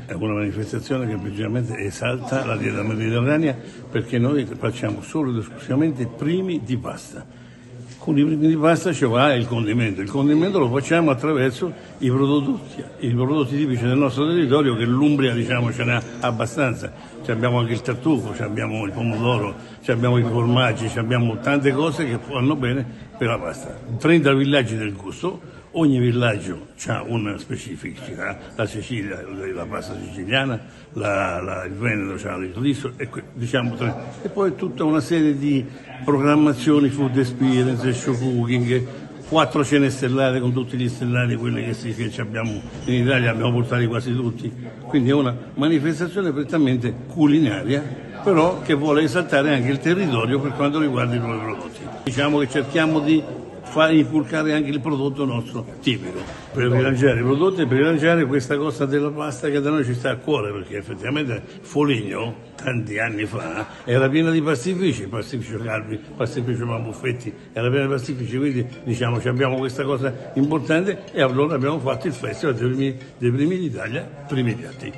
è una manifestazione che principalmente esalta la dieta mediterranea, perché noi facciamo solo ed esclusivamente primi di pasta. Con i primi di pasta ci va il condimento lo facciamo attraverso i prodotti tipici del nostro territorio, che l'Umbria diciamo ce n'ha abbastanza. Abbiamo anche il tartufo, abbiamo il pomodoro, abbiamo i formaggi, abbiamo tante cose che vanno bene per la pasta. 30 villaggi del gusto, ogni villaggio ha una specificità, la Sicilia, la pasta siciliana, il Veneto ha il riso, e poi tutta una serie di programmazioni, food experience, show cooking, 4 cene stellate con tutti gli stellati, quelli che abbiamo in Italia, abbiamo portati quasi tutti, quindi è una manifestazione prettamente culinaria, però che vuole esaltare anche il territorio per quanto riguarda i nuovi prodotti. Diciamo che cerchiamo di far inculcare anche il prodotto nostro tipico, per rilanciare i prodotti e per rilanciare questa cosa della pasta che da noi ci sta a cuore, perché effettivamente Foligno tanti anni fa era piena di pastifici, pastificio Calvi, pastificio Mamuffetti, era piena di pastifici, quindi diciamo abbiamo questa cosa importante e allora abbiamo fatto il festival dei primi d'Italia, primi piatti.